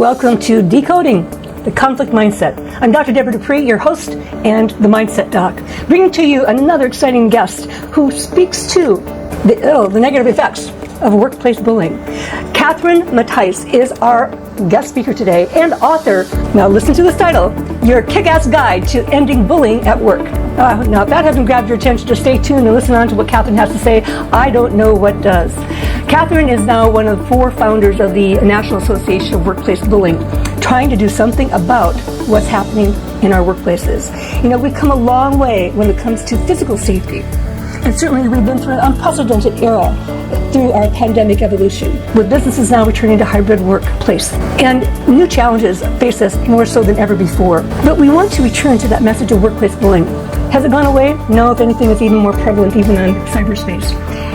Welcome to Decoding the Conflict Mindset. I'm Dr. Deborah Dupree, your host and the Mindset Doc, bringing to you another exciting guest who speaks to the negative effects of workplace bullying. Catherine Mattice is our guest speaker today and author. Now listen to this title, Your Kick-Ass Guide to Ending Bullying at Work. Now if that hasn't grabbed your attention, just stay tuned and listen on to what Catherine has to say. I don't know what does. Catherine is now one of 4 founders of the National Association of Workplace Bullying, trying to do something about what's happening in our workplaces. You know, we've come a long way when it comes to physical safety. And certainly we've been through an unprecedented era through our pandemic evolution, with businesses now returning to hybrid workplace. And new challenges face us more so than ever before. But we want to return to that message of workplace bullying. Has it gone away? No, if anything, it's even more prevalent even on cyberspace.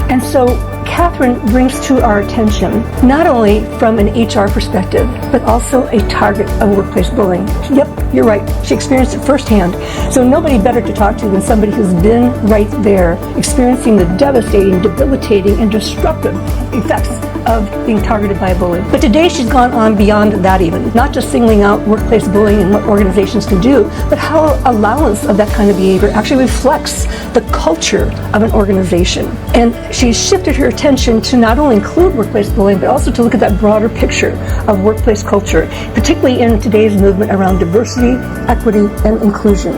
And so Catherine brings to our attention, not only from an HR perspective, but also a target of workplace bullying. Yep, you're right. She experienced it firsthand. So nobody better to talk to than somebody who's been right there, experiencing the devastating, debilitating, and disruptive effects of being targeted by a bully. But today she's gone on beyond that even, not just singling out workplace bullying and what organizations can do, but how allowance of that kind of behavior actually reflects the culture of an organization. And she's shifted her attention to not only include workplace bullying, but also to look at that broader picture of workplace culture, particularly in today's movement around diversity, equity, and inclusion.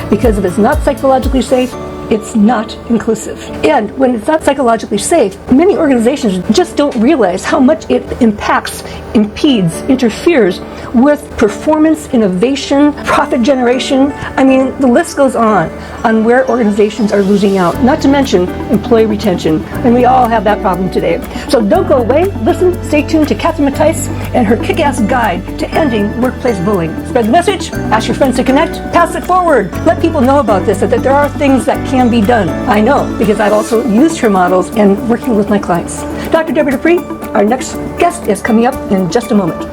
Because if it's not psychologically safe, it's not inclusive. And when it's not psychologically safe, many organizations just don't realize how much it impacts, impedes, interferes with performance, innovation, profit generation. I mean, the list goes on where organizations are losing out, not to mention employee retention. And we all have that problem today. So don't go away. Listen, stay tuned to Catherine Mattice and her kick-ass guide to ending workplace bullying. Spread the message, ask your friends to connect, pass it forward. Let people know about this, that there are things that can be done. I know, because I've also used her models and working with my clients. Dr. Deborah Dupree, our next guest is coming up in just a moment.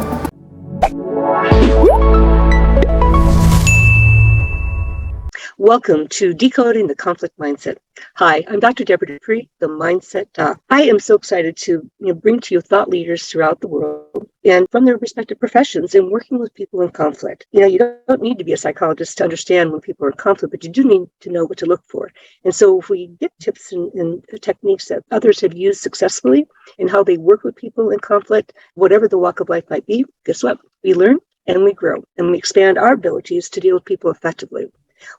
Welcome to Decoding the Conflict Mindset. Hi, I'm Dr. Deborah Dupree, the Mindset Doc. I am so excited to bring to you thought leaders throughout the world and from their respective professions in working with people in conflict. You don't need to be a psychologist to understand when people are in conflict, but you do need to know what to look for. And so if we get tips and techniques that others have used successfully in how they work with people in conflict, whatever the walk of life might be, guess what? We learn and we grow and we expand our abilities to deal with people effectively.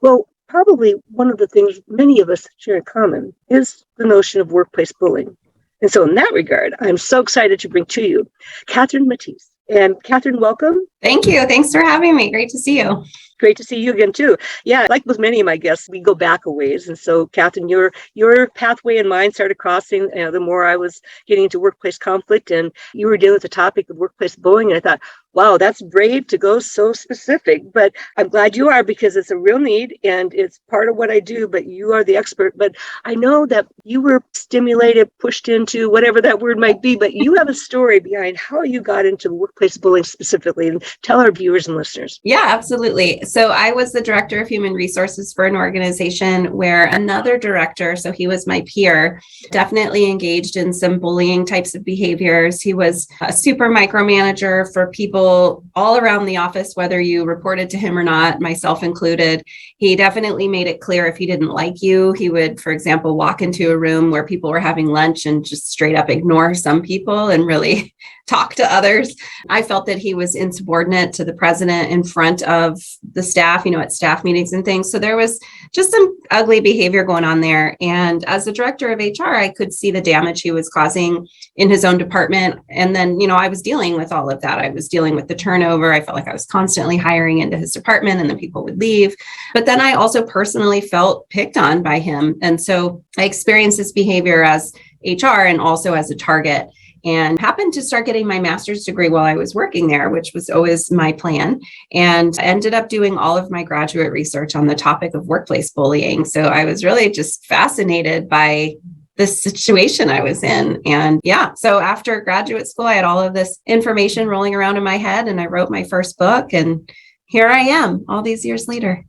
Well, probably one of the things many of us share in common is the notion of workplace bullying. And so in that regard, I'm so excited to bring to you Catherine Mattice. And Catherine, welcome. Thank you. Thanks for having me. Great to see you. Great to see you again, too. Yeah, like with many of my guests, we go back a ways. And so, Catherine, your pathway and mine started crossing the more I was getting into workplace conflict. And you were dealing with the topic of workplace bullying. And I thought, wow, that's brave to go so specific. But I'm glad you are, because it's a real need and it's part of what I do. But you are the expert. But I know that you were stimulated, pushed into whatever that word might be. But you have a story behind how you got into workplace bullying specifically. And tell our viewers and listeners. Yeah, absolutely. So I was the director of human resources for an organization where another director, so he was my peer, definitely engaged in some bullying types of behaviors. He was a super micromanager for people all around the office, whether you reported to him or not, myself included. He definitely made it clear if he didn't like you, he would, for example, walk into a room where people were having lunch and just straight up ignore some people and really talk to others. I felt that he was insubordinate to the president in front of the staff, at staff meetings and things. So there was just some ugly behavior going on there. And as the director of HR, I could see the damage he was causing in his own department. And then, I was dealing with all of that. I was dealing with the turnover. I felt like I was constantly hiring into his department and then people would leave. But then I also personally felt picked on by him. And so I experienced this behavior as HR and also as a target. And happened to start getting my master's degree while I was working there, which was always my plan, and ended up doing all of my graduate research on the topic of workplace bullying. So I was really just fascinated by the situation I was in. And so after graduate school, I had all of this information rolling around in my head and I wrote my first book, and here I am all these years later.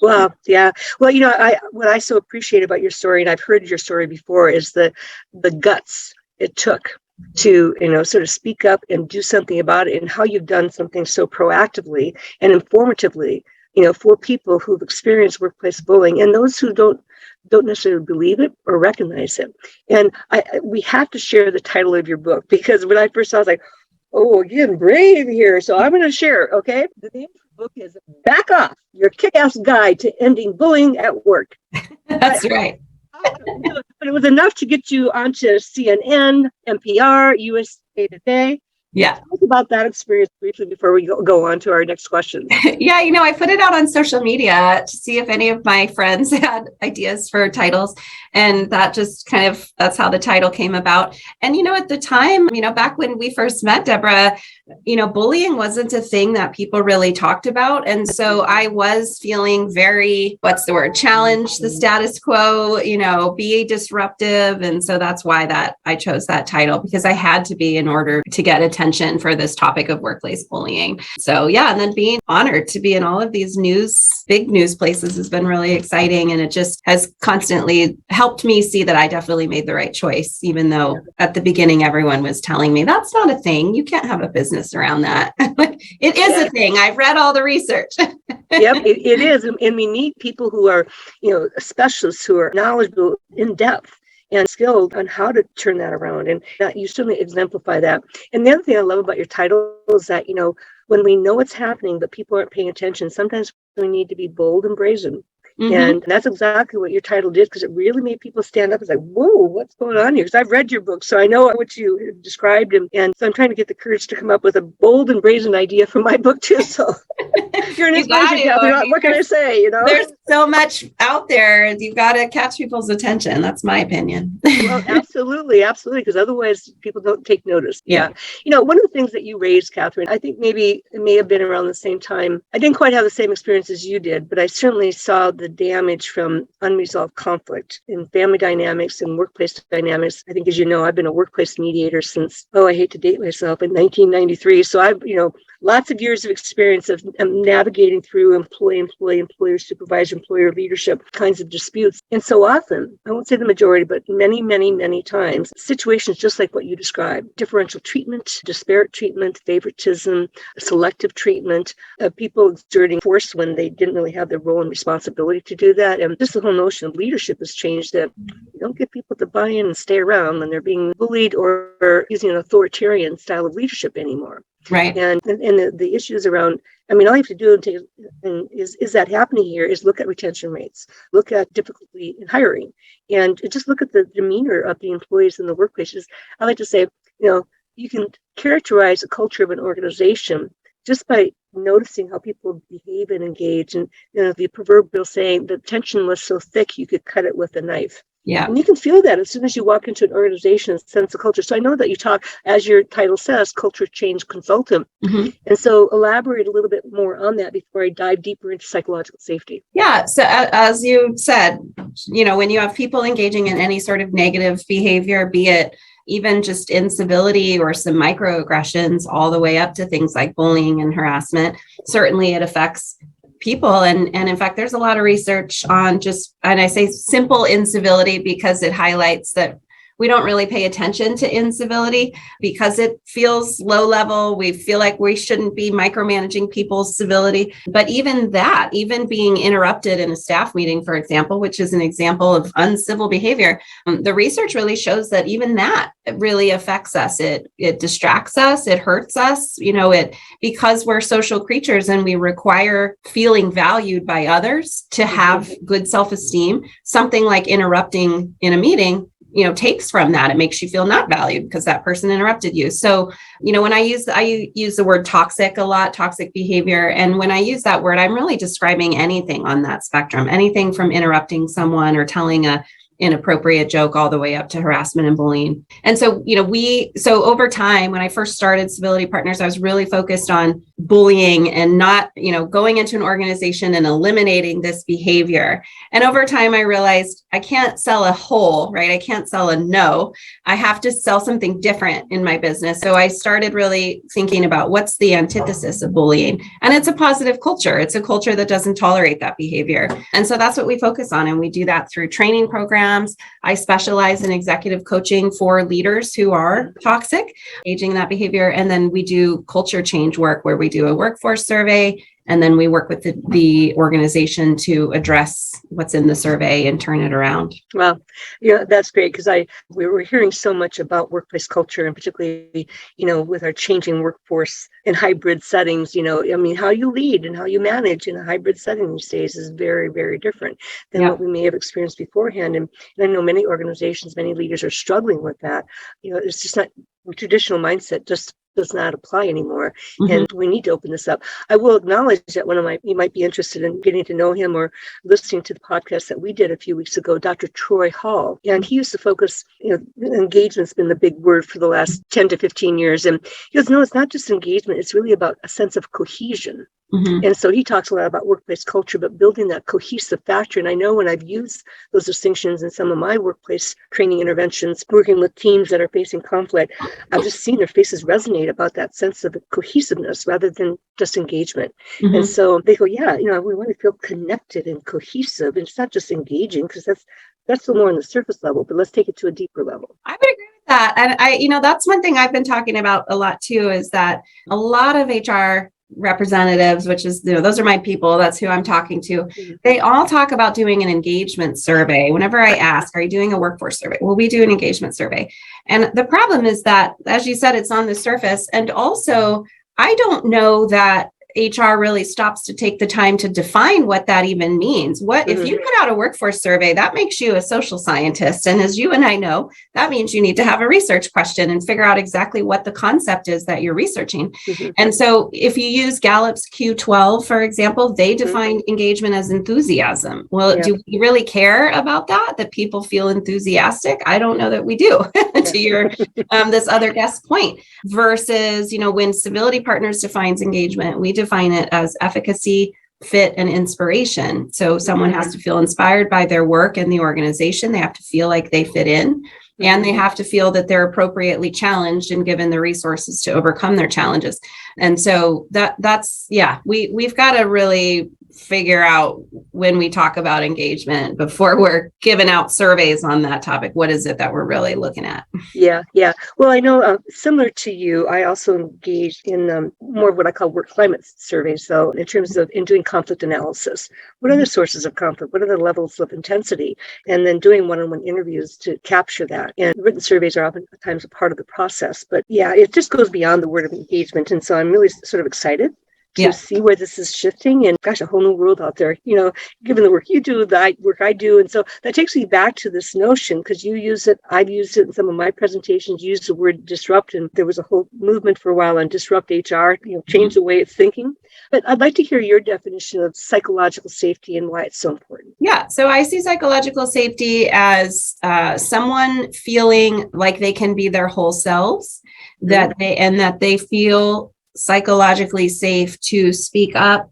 Well, yeah. Well, what I so appreciate about your story, and I've heard your story before, is the guts it took to, sort of speak up and do something about it, and how you've done something so proactively and informatively, for people who've experienced workplace bullying and those who don't necessarily believe it or recognize it. And we have to share the title of your book, because when I first saw it, I was like, oh, again, brave here. So I'm going to share, okay? The name of the book is Back Off, Your Kick-Ass Guide to Ending Bullying at Work. That's right. But it was enough to get you onto CNN, NPR, USA Today. Yeah. Tell us about that experience briefly before we go on to our next question. Yeah, I put it out on social media to see if any of my friends had ideas for titles. And that just that's how the title came about. And, at the time, back when we first met, Deborah, bullying wasn't a thing that people really talked about. And so I was feeling very, challenge the status quo, be disruptive. And so that's why I chose that title, because I had to be in order to get attention for this topic of workplace bullying. So yeah, and then being honored to be in all of these big news places has been really exciting. And it just has constantly helped me see that I definitely made the right choice, even though at the beginning, everyone was telling me that's not a thing. You can't have a business around that. It is a thing. I've read all the research. Yep, it is. And we need people who are, specialists who are knowledgeable in depth and skilled on how to turn that around. And you certainly exemplify that. And the other thing I love about your title is that, when we know what's happening, but people aren't paying attention, sometimes we need to be bold and brazen. Mm-hmm. And that's exactly what your title did, because it really made people stand up and say, whoa, what's going on here? Because I've read your book, so I know what you described. And so I'm trying to get the courage to come up with a bold and brazen idea for my book, too. So you're an inspiration, Catherine. What can I say? There's so much out there. You've got to catch people's attention. That's my opinion. Well, absolutely. Because otherwise people don't take notice. Yeah. One of the things that you raised, Catherine, I think maybe it may have been around the same time. I didn't quite have the same experience as you did, but I certainly saw the damage from unresolved conflict in family dynamics and workplace dynamics. I think, as you know, I've been a workplace mediator since, I hate to date myself, in 1993. So I've, lots of years of experience of navigating through employer, supervisor, employer leadership kinds of disputes. And so often, I won't say the majority, but many, many, many times, situations just like what you described: differential treatment, disparate treatment, favoritism, selective treatment, people exerting force when they didn't really have the role and responsibility to do that. And just the whole notion of leadership has changed, that you don't get people to buy in and stay around when they're being bullied or using an authoritarian style of leadership anymore. Right. And the issues around, all you have to do is that happening here is look at retention rates, look at difficulty in hiring, and just look at the demeanor of the employees in the workplaces. I like to say, you can characterize the culture of an organization just by noticing how people behave and engage. And the proverbial saying, the tension was so thick you could cut it with a knife. Yeah. And you can feel that as soon as you walk into an organization and sense of culture. So I know that you talk, as your title says, culture change consultant. Mm-hmm. And so elaborate a little bit more on that before I dive deeper into psychological safety. Yeah. So as you said, when you have people engaging in any sort of negative behavior, be it even just incivility or some microaggressions, all the way up to things like bullying and harassment, certainly it affects people. And in fact, there's a lot of research on and I say simple incivility because it highlights that we don't really pay attention to incivility because it feels low level. We feel like we shouldn't be micromanaging people's civility. But even being interrupted in a staff meeting, for example, which is an example of uncivil behavior, the research really shows that even that really affects us. It distracts us. It hurts us. Because we're social creatures and we require feeling valued by others to have good self-esteem. Something like interrupting in a meeting takes from that. It makes you feel not valued because that person interrupted you. So, when I use the word toxic a lot, toxic behavior. And when I use that word, I'm really describing anything on that spectrum, anything from interrupting someone or telling a inappropriate joke all the way up to harassment and bullying. And so, so over time, when I first started Civility Partners, I was really focused on bullying and not, going into an organization and eliminating this behavior. And over time, I realized I can't sell a whole, right? I can't sell a no. I have to sell something different in my business. So I started really thinking about what's the antithesis of bullying. And it's a positive culture. It's a culture that doesn't tolerate that behavior. And so that's what we focus on. And we do that through training programs programs. I specialize in executive coaching for leaders who are toxic, engaging in that behavior. And then we do culture change work where we do a workforce survey. And then we work with the organization to address what's in the survey and turn it around. Well, that's great because we were hearing so much about workplace culture, and particularly, with our changing workforce in hybrid settings, how you lead and how you manage in a hybrid setting these days is very, very different than what we may have experienced beforehand. And I know many organizations, many leaders are struggling with that. It's just not traditional mindset just does not apply anymore. Mm-hmm. And we need to open this up. I will acknowledge that you might be interested in getting to know him or listening to the podcast that we did a few weeks ago, Dr. Troy Hall. And he used to focus, engagement's been the big word for the last 10 to 15 years. And he goes, no, it's not just engagement. It's really about a sense of cohesion. Mm-hmm. And so he talks a lot about workplace culture, but building that cohesive factor. And I know when I've used those distinctions in some of my workplace training interventions, working with teams that are facing conflict, I've just seen their faces resonate about that sense of cohesiveness rather than just engagement. Mm-hmm. And so they go, we want to feel connected and cohesive. And it's not just engaging, because that's more on the surface level, but let's take it to a deeper level. I would agree with that. And that's one thing I've been talking about a lot too, is that a lot of HR representatives, which is, those are my people, that's who I'm talking to. Mm-hmm. They all talk about doing an engagement survey. Whenever I ask, are you doing a workforce survey? Well, we do an engagement survey. And the problem is that, as you said, it's on the surface. And also, I don't know that HR really stops to take the time to define what that even means. If you put out a workforce survey, that makes you a social scientist. And as you and I know, that means you need to have a research question and figure out exactly what the concept is that you're researching. Mm-hmm. And so if you use Gallup's Q12, for example, they define engagement as enthusiasm. Well, do we really care about that people feel enthusiastic? I don't know that we do, to your this other guest point. Versus, when Civility Partners defines engagement, we define it as efficacy, fit, and inspiration. So someone has to feel inspired by their work and the organization. They have to feel like they fit in, and they have to feel that they're appropriately challenged and given the resources to overcome their challenges. And so we've got to really figure out, when we talk about engagement, before we're giving out surveys on that topic, what is it that we're really looking at? Yeah. Well, I know similar to you, I also engaged in more of what I call work climate surveys. So in terms of doing conflict analysis, what are the sources of conflict? What are the levels of intensity? And then doing one-on-one interviews to capture that. And written surveys are oftentimes a part of the process. But it just goes beyond the word of engagement. And so I'm really sort of excited to see where this is shifting, and a whole new world out there, given the work you do, the work I do. And so that takes me back to this notion, because you use it, I've used it in some of my presentations, used the word disrupt, and there was a whole movement for a while on disrupt HR, change the way it's thinking. But I'd like to hear your definition of psychological safety and why it's so important. Yeah, so I see psychological safety as someone feeling like they can be their whole selves, that they feel psychologically safe to speak up,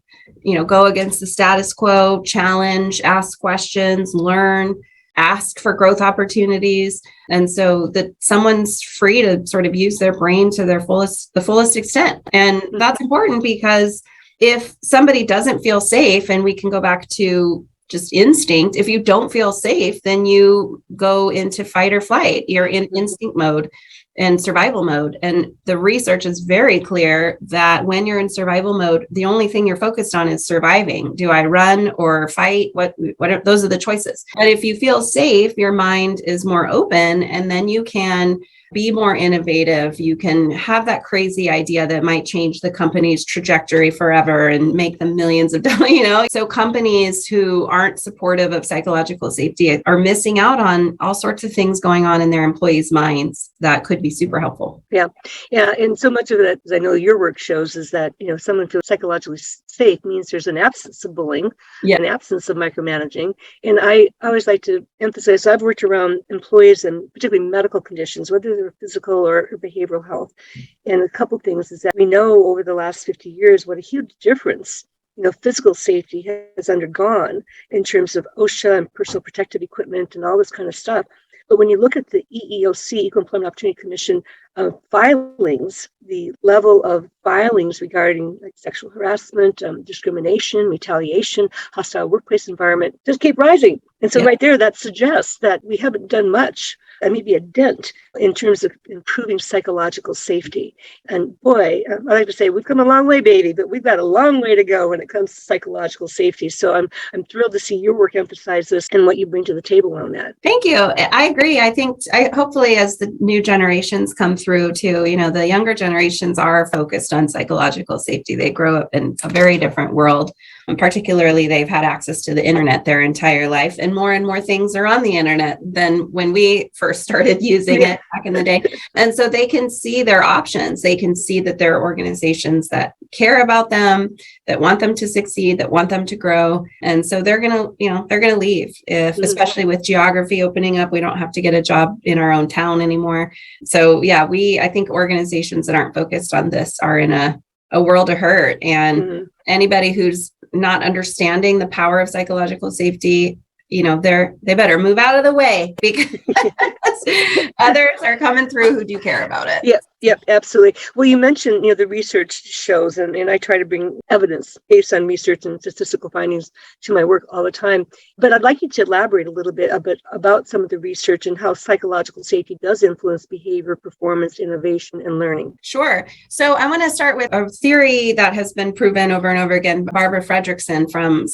go against the status quo, challenge, ask questions, learn, ask for growth opportunities. And so that someone's free to sort of use their brain to the fullest extent. And that's important, because if somebody doesn't feel safe, and we can go back to just instinct, if you don't feel safe, then you go into fight or flight. You're in instinct mode and survival mode. And the research is very clear that when you're in survival mode, the only thing you're focused on is surviving. Do I run or fight? What are, those are the choices. But if you feel safe, your mind is more open, and then you can be more innovative. You can have that crazy idea that might change the company's trajectory forever and make them millions of dollars, So companies who aren't supportive of psychological safety are missing out on all sorts of things going on in their employees' minds that could be super helpful. Yeah. And so much of that, as I know your work shows, is that, someone feels psychologically safe means there's an absence of bullying, an absence of micromanaging. And I always like to emphasize, so I've worked around employees and particularly medical conditions, whether they're physical or behavioral health. And a couple things is that we know over the last 50 years what a huge difference physical safety has undergone in terms of OSHA and personal protective equipment and all this kind of stuff. But when you look at the EEOC, Equal Employment Opportunity Commission, filings, the level of filings regarding like sexual harassment, discrimination, retaliation, hostile workplace environment just keep rising. And so right there, that suggests that we haven't done much, maybe a dent in terms of improving psychological safety. And boy, I like to say we've come a long way, baby, but we've got a long way to go when it comes to psychological safety. So I'm thrilled to see your work emphasize this and what you bring to the table on that. Thank you. I agree. I think hopefully as the new generations come through too, the younger generations are focused on psychological safety. They grow up in a very different world. And particularly, they've had access to the internet their entire life, and more things are on the internet than when we first started using it back in the day. And so they can see their options. They can see that there are organizations that care about them, that want them to succeed, that want them to grow. And so they're going to leave, especially with geography opening up. We don't have to get a job in our own town anymore. So I think organizations that aren't focused on this are in a world of hurt. And anybody who's not understanding the power of psychological safety, they better move out of the way because others are coming through who do care about it. Yep, absolutely. Well, you mentioned, the research shows, and I try to bring evidence based on research and statistical findings to my work all the time. But I'd like you to elaborate a little bit about some of the research and how psychological safety does influence behavior, performance, innovation, and learning. Sure. So I want to start with a theory that has been proven over and over again. Barbara Fredrickson from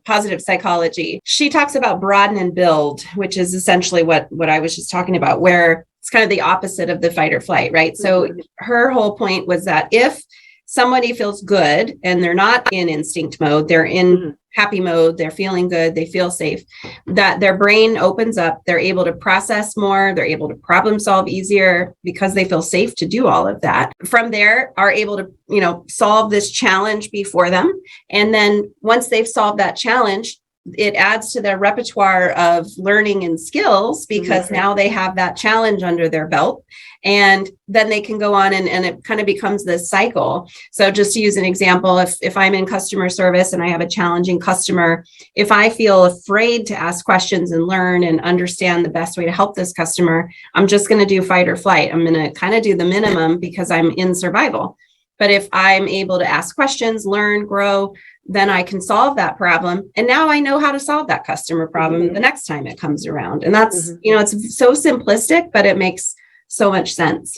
positive psychology. She talks about broaden and build, which is essentially what I was just talking about, where it's kind of the opposite of the fight or flight, right? So her whole point was that if somebody feels good and they're not in instinct mode, they're in happy mode, they're feeling good, they feel safe, that their brain opens up, they're able to process more, they're able to problem solve easier because they feel safe to do all of that. From there, are able to, solve this challenge before them. And then once they've solved that challenge, it adds to their repertoire of learning and skills because now they have that challenge under their belt, and then they can go on and it kind of becomes this cycle. So just to use an example, if I'm in customer service and I have a challenging customer, if I feel afraid to ask questions and learn and understand the best way to help this customer, I'm just going to do fight or flight. I'm going to kind of do the minimum because I'm in survival. But if I'm able to ask questions, learn, grow, then I can solve that problem. And now I know how to solve that customer problem the next time it comes around. And that's, it's so simplistic, but it makes so much sense.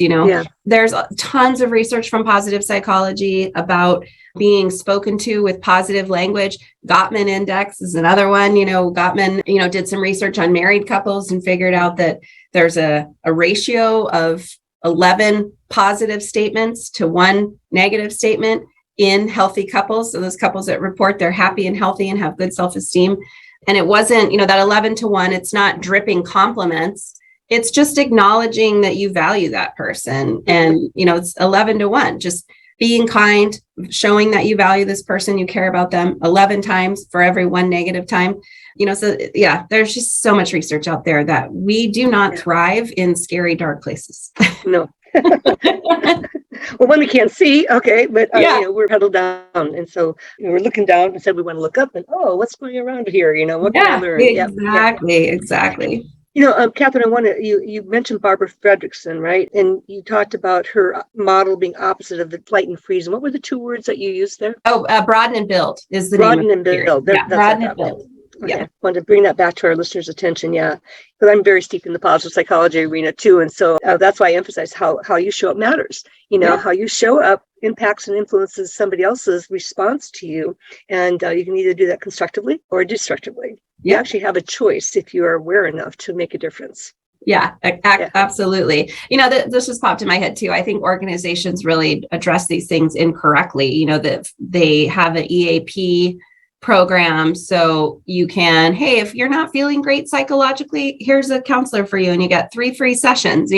There's tons of research from positive psychology about being spoken to with positive language. Gottman Index is another one. Gottman, did some research on married couples and figured out that there's a ratio of 11 positive statements to 1 negative statement in healthy couples. So those couples that report they're happy and healthy and have good self-esteem. And it wasn't, that 11 to 1, it's not dripping compliments. It's just acknowledging that you value that person. And, it's 11 to 1, just being kind, showing that you value this person, you care about them 11 times for every 1 negative time. There's just so much research out there that we do not thrive in scary, dark places. No. Well, when we can't see, okay, but we're huddled down, and so we're looking down and said we want to look up, and what's going around here? What can I learn? Exactly. Catherine, you mentioned Barbara Fredrickson, right? And you talked about her model being opposite of the flight and freeze. And what were the 2 words that you used there? Broaden and build is the broaden name. and build. Broaden and build. Okay. Yeah. I wanted to bring that back to our listeners' attention. Yeah. Because I'm very steeped in the positive psychology arena too. And so that's why I emphasize how you show up matters. How you show up impacts and influences somebody else's response to you. And you can either do that constructively or destructively. You actually have a choice if you are aware enough to make a difference. Yeah, absolutely. This just popped in my head too. I think organizations really address these things incorrectly. That they have an EAP program. So you can, hey, if you're not feeling great psychologically, here's a counselor for you and you get 3 free sessions,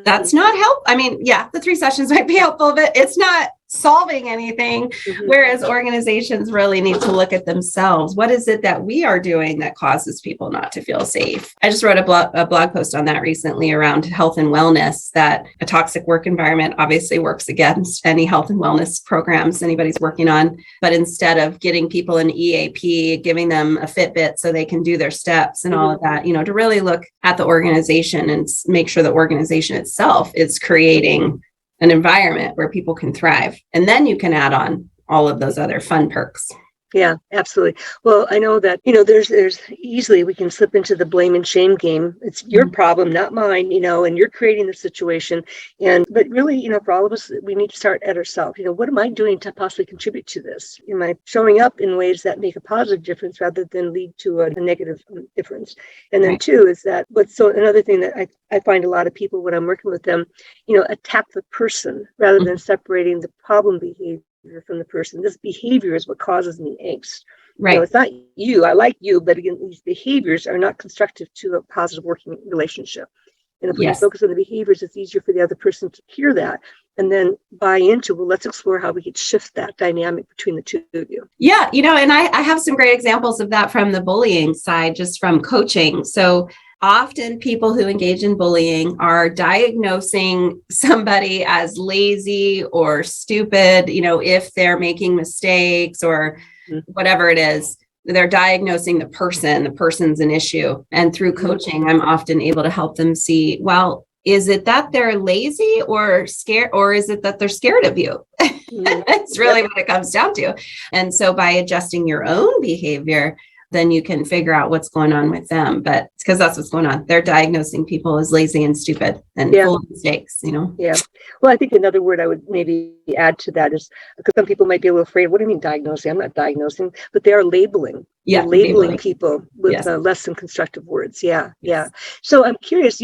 That's not help. I mean, the 3 sessions might be helpful, but it's not solving anything. Whereas organizations really need to look at themselves. What is it that we are doing that causes people not to feel safe? I just wrote a blog post on that recently around health and wellness, that a toxic work environment obviously works against any health and wellness programs anybody's working on. But instead of getting people an EAP, giving them a Fitbit so they can do their steps and all of that, to really look at the organization and make sure the organization itself is creating an environment where people can thrive. And then you can add on all of those other fun perks. Yeah, absolutely. Well, I know that, there's easily we can slip into the blame and shame game. It's your problem, not mine, and you're creating the situation. But really, for all of us, we need to start at ourselves. What am I doing to possibly contribute to this? Am I showing up in ways that make a positive difference rather than lead to a negative difference? And then two is that another thing that I find a lot of people when I'm working with them, attack the person rather than separating the problem behavior from the person. This behavior is what causes me angst. Right. It's not you. I like you, but again, these behaviors are not constructive to a positive working relationship. And if we can focus on the behaviors, it's easier for the other person to hear that and then buy into, let's explore how we could shift that dynamic between the two of you. Yeah. And I have some great examples of that from the bullying side, just from coaching. So often people who engage in bullying are diagnosing somebody as lazy or stupid, if they're making mistakes or whatever it is. They're diagnosing the person's an issue. And through coaching, I'm often able to help them see, well, is it that they're lazy or scared, or is it that they're scared of you? That's really what it comes down to. And so by adjusting your own behavior, then you can figure out what's going on with them. But it's because that's what's going on. They're diagnosing people as lazy and stupid and full of mistakes, Yeah. Well, I think another word I would maybe add to that is, because some people might be a little afraid. What do you mean diagnosing? I'm not diagnosing, but they are labeling. Yeah. Labeling people with less than constructive words. Yeah. So I'm curious,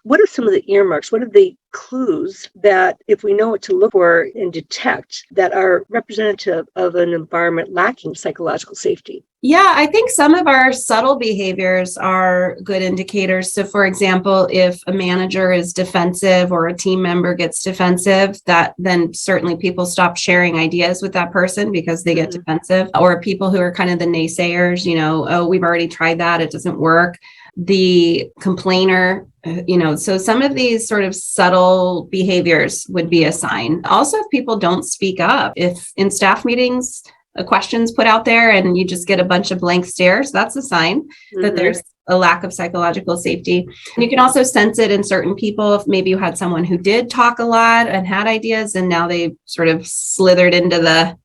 what are some of the earmarks? What are the clues that, if we know what to look for and detect, that are representative of an environment lacking psychological safety? Yeah, I think some of our subtle behaviors are good indicators. So, for example, if a manager is defensive or a team member gets defensive, that then certainly people stop sharing ideas with that person because they get defensive. Or people who are kind of the naysayers, oh, we've already tried that, it doesn't work. The complainer, so some of these sort of subtle behaviors would be a sign. Also, if people don't speak up, if in staff meetings, a question's put out there and you just get a bunch of blank stares, that's a sign that there's a lack of psychological safety. And you can also sense it in certain people. If maybe you had someone who did talk a lot and had ideas, and now they sort of slithered into the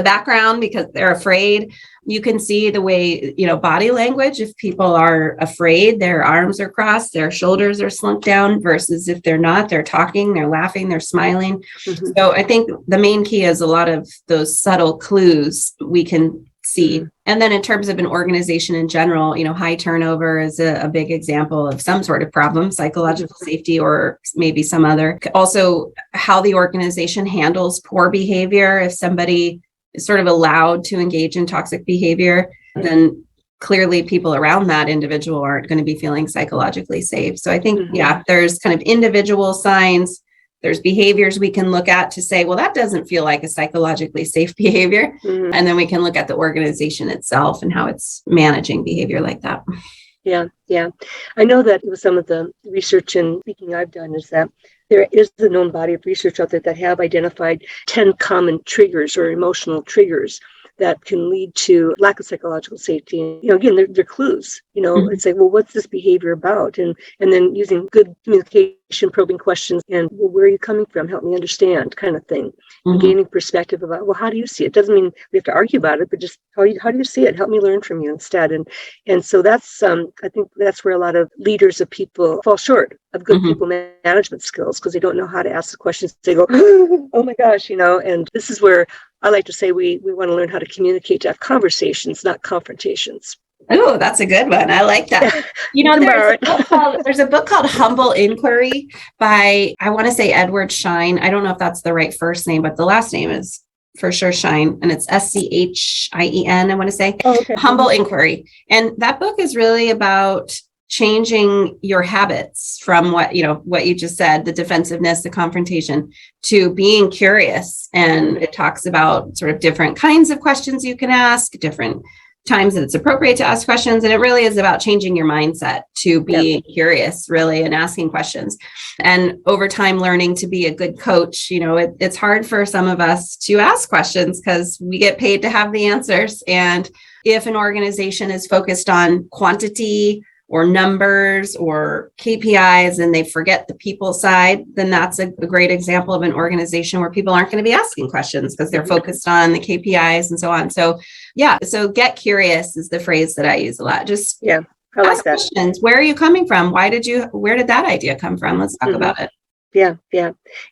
background because they're afraid. You can see the way, body language, if people are afraid, their arms are crossed, their shoulders are slumped down, versus if they're not, they're talking, they're laughing, they're smiling. So I think the main key is a lot of those subtle clues we can see. And then in terms of an organization in general, high turnover is a big example of some sort of problem, psychological safety, or maybe some other. Also, how the organization handles poor behavior. If somebody is sort of allowed to engage in toxic behavior, then clearly people around that individual aren't going to be feeling psychologically safe. So I think, there's kind of individual signs. There's behaviors we can look at to say, well, that doesn't feel like a psychologically safe behavior. And then we can look at the organization itself and how it's managing behavior like that. Yeah. I know that with some of the research and speaking I've done is that there is a known body of research out there that have identified 10 common triggers or emotional triggers that can lead to lack of psychological safety. Again, they're clues. It's like, well, what's this behavior about? And then using good communication, probing questions, and, well, where are you coming from? Help me understand, kind of thing. And gaining perspective about, well, how do you see it? Doesn't mean we have to argue about it, but just how do you see it? Help me learn from you instead. And so that's I think that's where a lot of leaders of people fall short of good people management skills, because they don't know how to ask the questions. They go, oh my gosh, and this is where I like to say we want to learn how to communicate, to have conversations, not confrontations. Oh, that's a good one. I like that. There's a book called Humble Inquiry by, I want to say, Edward Schein. I don't know if that's the right first name, but the last name is for sure Schein, and it's Schein, I want to say. Oh, okay. Humble Inquiry. And that book is really about changing your habits from what you just said, the defensiveness, the confrontation, to being curious. And it talks about sort of different kinds of questions you can ask, different times that it's appropriate to ask questions. And it really is about changing your mindset to being curious, really, and asking questions. And over time, learning to be a good coach. It's hard for some of us to ask questions because we get paid to have the answers. And if an organization is focused on quantity or numbers or KPIs and they forget the people side, then that's a great example of an organization where people aren't going to be asking questions because they're focused on the KPIs and so on. So so get curious is the phrase that I use a lot. Just I like ask questions. Where are you coming from? Where did that idea come from? Let's talk about it. Yeah.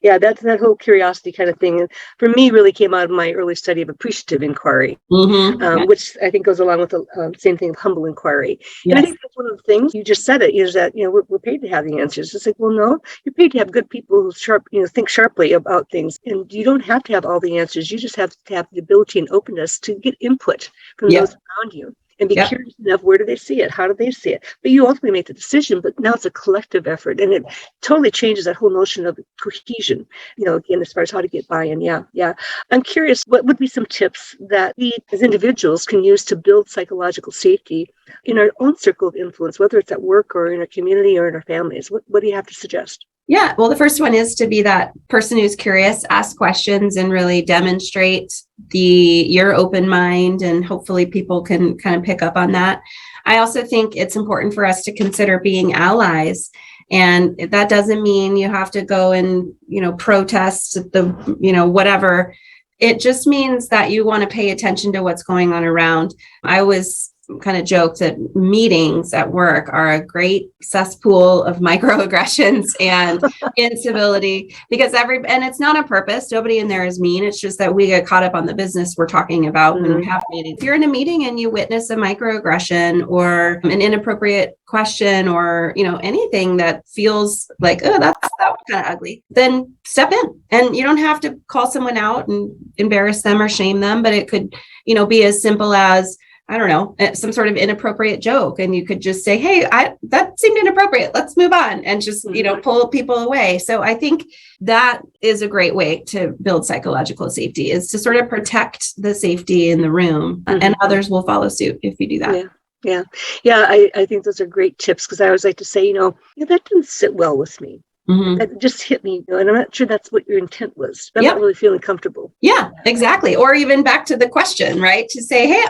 That's that whole curiosity kind of thing. And for me, really came out of my early study of appreciative inquiry, which I think goes along with the same thing of humble inquiry. Yes. And I think that's one of the things you just said it is that we're paid to have the answers. It's like, well, no, you're paid to have good people who think sharply about things, and you don't have to have all the answers. You just have to have the ability and openness to get input from those around you. And be curious enough, where do they see it? How do they see it? But you ultimately make the decision, but now it's a collective effort. And it totally changes that whole notion of cohesion, again, as far as how to get buy-in. Yeah. I'm curious, what would be some tips that we as individuals can use to build psychological safety in our own circle of influence, whether it's at work or in our community or in our families? What do you have to suggest? Yeah, well, the first one is to be that person who's curious, ask questions, and really demonstrate your open mind, and hopefully people can kind of pick up on that. I also think it's important for us to consider being allies. And that doesn't mean you have to go and, protest whatever. It just means that you want to pay attention to what's going on around. I always kind of joke that meetings at work are a great cesspool of microaggressions and incivility because and it's not on purpose. Nobody in there is mean. It's just that we get caught up on the business we're talking about when we have meetings. If you're in a meeting and you witness a microaggression or an inappropriate question or, anything that feels like, oh, that was kind of ugly, then step in. And you don't have to call someone out and embarrass them or shame them, but it could, be as simple as, I don't know, some sort of inappropriate joke. And you could just say, hey, that seemed inappropriate. Let's move on, and just, pull people away. So I think that is a great way to build psychological safety, is to sort of protect the safety in the room, and others will follow suit if you do that. Yeah. I think those are great tips, because I always like to say, that didn't sit well with me. That just hit me, and I'm not sure that's what your intent was. I'm not really feeling comfortable. Yeah, exactly. Or even back to the question, right? To say, hey,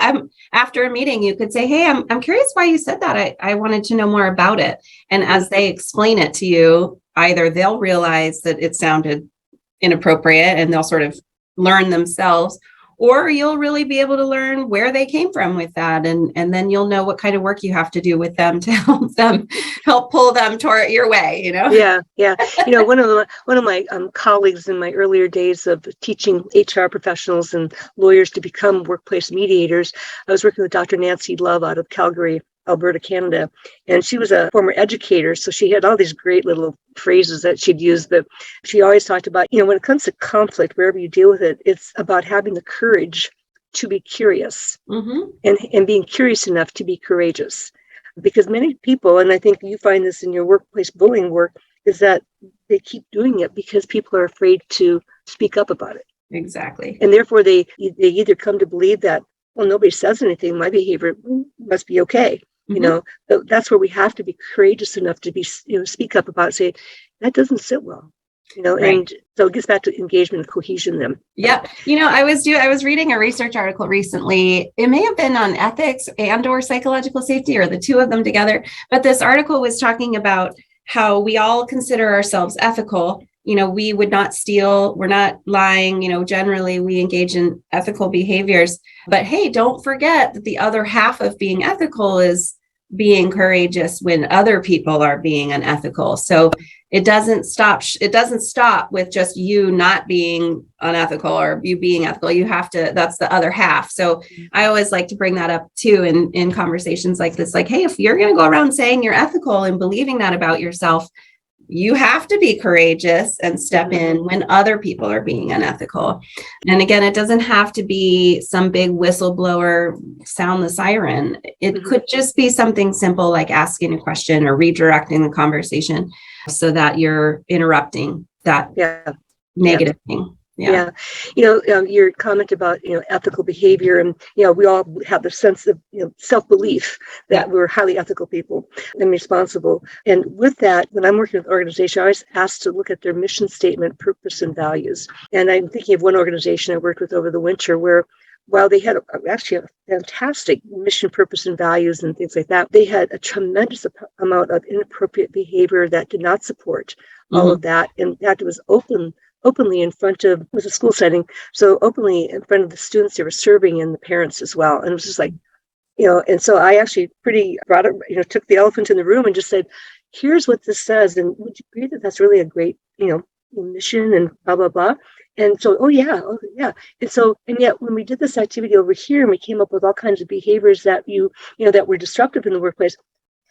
after a meeting, you could say, hey, I'm curious why you said that. I wanted to know more about it. And as they explain it to you, either they'll realize that it sounded inappropriate and they'll sort of learn themselves, or you'll really be able to learn where they came from with that. And then you'll know what kind of work you have to do with them to help pull them toward your way, Yeah. One of my colleagues in my earlier days of teaching HR professionals and lawyers to become workplace mediators, I was working with Dr. Nancy Love out of Calgary, Alberta, Canada. And she was a former educator. So she had all these great little phrases that she'd use, but she always talked about, when it comes to conflict, wherever you deal with it, it's about having the courage to be curious and being curious enough to be courageous. Because many people, and I think you find this in your workplace bullying work, is that they keep doing it because people are afraid to speak up about it. Exactly. And therefore they either come to believe that, well, nobody says anything, my behavior must be okay. That's where we have to be courageous enough to be, speak up about it, say, that doesn't sit well, right. And so it gets back to engagement and cohesion then. Yeah. I was reading a research article recently. It may have been on ethics and or psychological safety, or the two of them together. But this article was talking about how we all consider ourselves ethical. We would not steal, we're not lying, generally we engage in ethical behaviors. But hey, don't forget that the other half of being ethical is being courageous when other people are being unethical. So it doesn't stop with just you not being unethical or you being ethical. You have to, that's the other half. So I always like to bring that up too in conversations like this, like, hey, if you're going to go around saying you're ethical and believing that about yourself, you have to be courageous and step in when other people are being unethical. And again, it doesn't have to be some big whistleblower, sound the siren. It could just be something simple like asking a question or redirecting the conversation so that you're interrupting that negative thing. Yeah. Your comment about, ethical behavior, and, we all have the sense of, self-belief that we're highly ethical people and responsible. And with that, when I'm working with an organization, I always ask to look at their mission statement, purpose, and values. And I'm thinking of one organization I worked with over the winter where, while they had actually a fantastic mission, purpose, and values and things like that, they had a tremendous amount of inappropriate behavior that did not support all of that. And that was openly in front of, it was a school setting, so openly in front of the students they were serving and the parents as well. And it was just like, and so I actually took the elephant in the room and just said, here's what this says. And would you agree that that's really a great, mission and blah, blah, blah. And so, oh yeah. And so, and yet when we did this activity over here and we came up with all kinds of behaviors that that were disruptive in the workplace,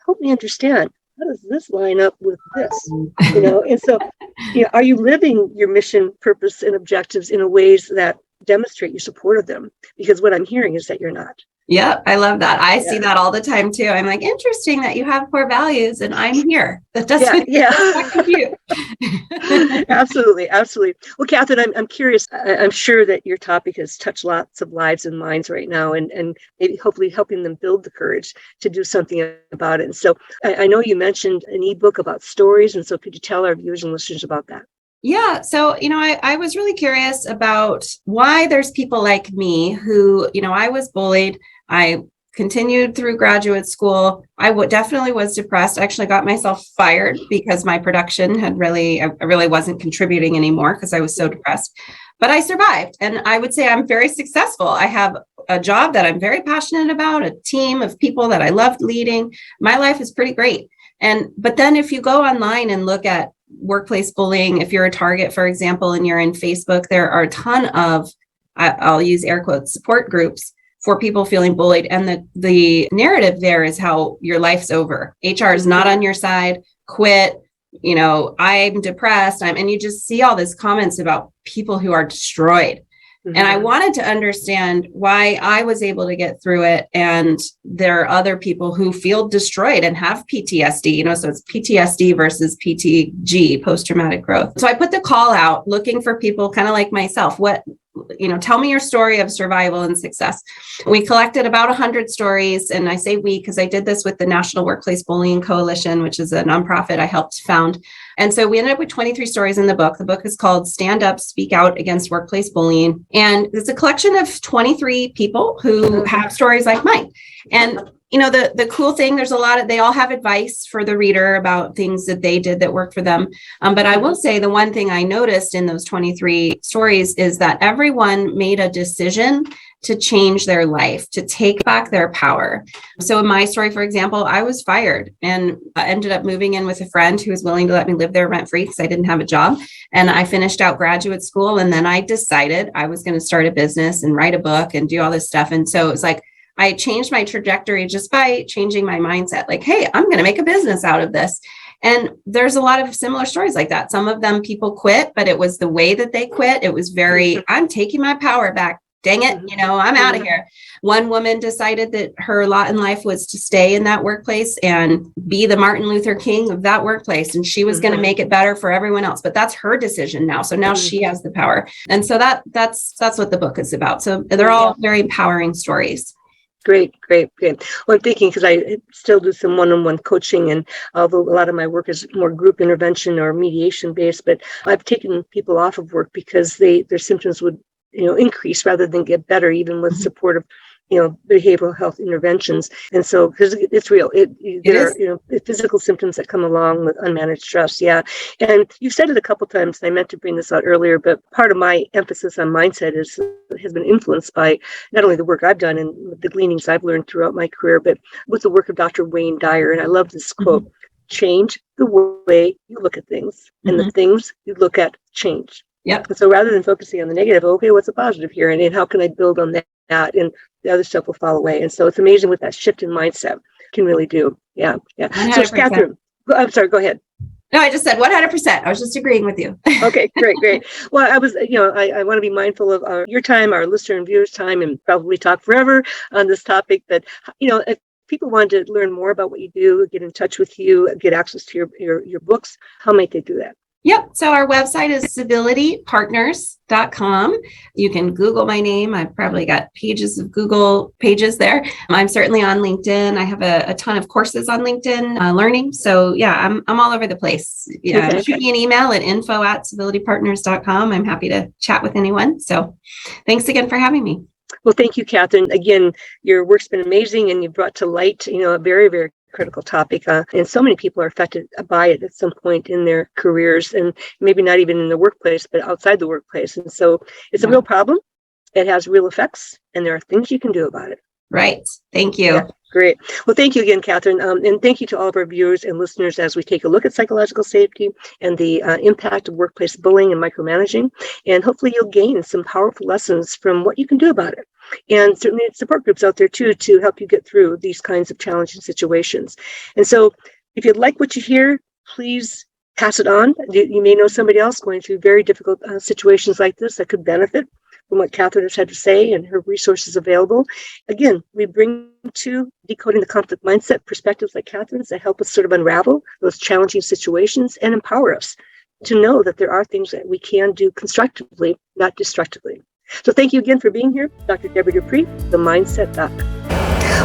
help me understand, how does this line up with this? And so, are you living your mission, purpose, and objectives in a ways that demonstrate your support of them? Because what I'm hearing is that you're not. Yeah, I love that. I see that all the time too. I'm like, interesting that you have core values and I'm here. That doesn't affect you. Absolutely. Well, Catherine, I'm curious. I'm sure that your topic has touched lots of lives and minds right now, and maybe hopefully helping them build the courage to do something about it. And so I know you mentioned an ebook about stories. And so could you tell our viewers and listeners about that? Yeah. So, I was really curious about why there's people like me who, I was bullied. I continued through graduate school. I definitely was depressed. I actually got myself fired because my production I really wasn't contributing anymore because I was so depressed. But I survived. And I would say I'm very successful. I have a job that I'm very passionate about, a team of people that I loved leading. My life is pretty great. But then if you go online and look at workplace bullying, if you're a target, for example, and you're in Facebook, there are a ton of, I'll use air quotes, support groups for people feeling bullied. And the narrative there is how your life's over. HR is not on your side, quit, I'm depressed. And you just see all these comments about people who are destroyed. And I wanted to understand why I was able to get through it. And there are other people who feel destroyed and have PTSD, so it's PTSD versus PTG, post-traumatic growth. So I put the call out looking for people kind of like myself. Tell me your story of survival and success. We collected about 100 stories. And I say we, because I did this with the National Workplace Bullying Coalition, which is a nonprofit I helped found. And so we ended up with 23 stories in the book. The book is called Stand Up, Speak Out Against Workplace Bullying. And it's a collection of 23 people who have stories like mine. And the cool thing, they all have advice for the reader about things that they did that worked for them. But I will say the one thing I noticed in those 23 stories is that everyone made a decision to change their life, to take back their power. So in my story, for example, I was fired and I ended up moving in with a friend who was willing to let me live there rent-free because I didn't have a job. And I finished out graduate school. And then I decided I was going to start a business and write a book and do all this stuff. And so it was like, I changed my trajectory just by changing my mindset. Like, hey, I'm going to make a business out of this. And there's a lot of similar stories like that. Some of them people quit, but it was the way that they quit. It was very, I'm taking my power back. Dang it, I'm out of here. One woman decided that her lot in life was to stay in that workplace and be the Martin Luther King of that workplace. And she was going to make it better for everyone else. But that's her decision now. So now she has the power. And so that's what the book is about. So they're all very empowering stories. Great. Well, I'm thinking, because I still do some one-on-one coaching, and although a lot of my work is more group intervention or mediation based, but I've taken people off of work because their symptoms would increase rather than get better, even with support of behavioral health interventions. And so, because it's real, there are physical symptoms that come along with unmanaged stress. Yeah. And you've said it a couple times, and I meant to bring this out earlier, but part of my emphasis on mindset has been influenced by not only the work I've done and the gleanings I've learned throughout my career, but with the work of Dr. Wayne Dyer. And I love this quote: change the way you look at things, and the things you look at change. Yep. And so rather than focusing on the negative, okay, what's a positive here? And how can I build on that? And the other stuff will fall away. And so it's amazing what that shift in mindset can really do. Yeah. 100%. So Catherine, I'm sorry, go ahead. No, I just said 100%. I was just agreeing with you. Okay, great. Well, I was, I want to be mindful of your time, our listener and viewers' time, and probably talk forever on this topic. But, if people want to learn more about what you do, get in touch with you, get access to your books, how might they do that? Yep. So our website is civilitypartners.com. You can Google my name. I've probably got pages of Google pages there. I'm certainly on LinkedIn. I have a ton of courses on LinkedIn learning. So yeah, I'm all over the place. Yeah. Okay. Shoot me an email at info@civilitypartners.com. I'm happy to chat with anyone. So thanks again for having me. Well, thank you, Catherine. Again, your work's been amazing, and you've brought to light, a very, very critical topic. And so many people are affected by it at some point in their careers, and maybe not even in the workplace, but outside the workplace. And so it's a real problem. It has real effects, and there are things you can do about it. Right. Thank you. Yeah, great. Well, thank you again, Catherine. And thank you to all of our viewers and listeners as we take a look at psychological safety and the impact of workplace bullying and micromanaging. And hopefully you'll gain some powerful lessons from what you can do about it. And certainly support groups out there too to help you get through these kinds of challenging situations. And so if you like what you hear, please pass it on. You may know somebody else going through very difficult situations like this that could benefit from what Catherine has had to say and her resources available. Again, we bring to decoding the conflict mindset perspectives like Catherine's that help us sort of unravel those challenging situations and empower us to know that there are things that we can do constructively, not destructively. So thank you again for being here, Dr. Deborah Dupree, the Mindset Doc.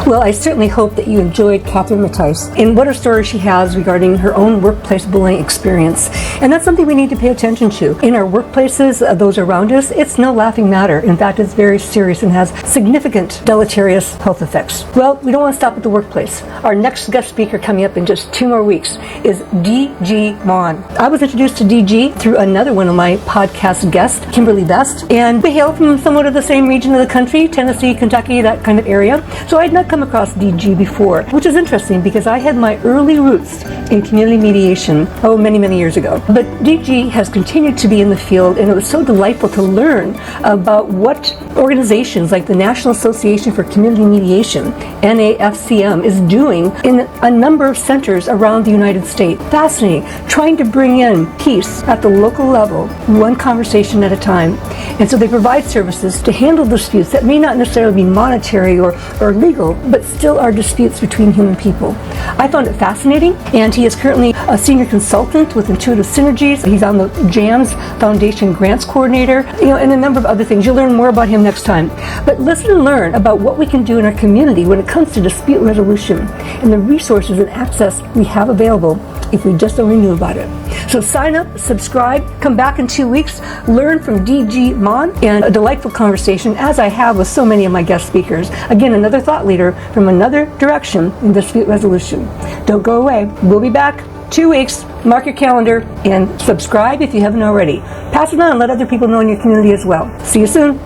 Well, I certainly hope that you enjoyed Catherine Mattice and what a story she has regarding her own workplace bullying experience. And that's something we need to pay attention to. In our workplaces, those around us, it's no laughing matter. In fact, it's very serious and has significant deleterious health effects. Well, we don't want to stop at the workplace. Our next guest speaker coming up in just 2 more weeks is D.G. Mon. I was introduced to D.G. through another one of my podcast guests, Kimberly Best, and we hail from somewhat of the same region of the country, Tennessee, Kentucky, that kind of area. So I'd not come across DG before, which is interesting because I had my early roots in community mediation, many years ago. But DG has continued to be in the field, and it was so delightful to learn about what organizations like the National Association for Community Mediation, NAFCM, is doing in a number of centers around the United States. Fascinating, trying to bring in peace at the local level, one conversation at a time. And so they provide services to handle disputes that may not necessarily be monetary or legal, but still are disputes between human people. I found it fascinating, and he is currently a senior consultant with Intuitive Synergies. He's on the JAMS Foundation Grants Coordinator, and a number of other things. You'll learn more about him next time. But listen and learn about what we can do in our community when it comes to dispute resolution and the resources and access we have available if we just only knew about it. So sign up, subscribe, come back in 2 weeks, learn from D.G. Mon, and a delightful conversation, as I have with so many of my guest speakers. Again, another thought leader from another direction in dispute resolution. Don't go away. We'll be back 2 weeks. Mark your calendar and subscribe if you haven't already. Pass it on and let other people know in your community as well. See you soon.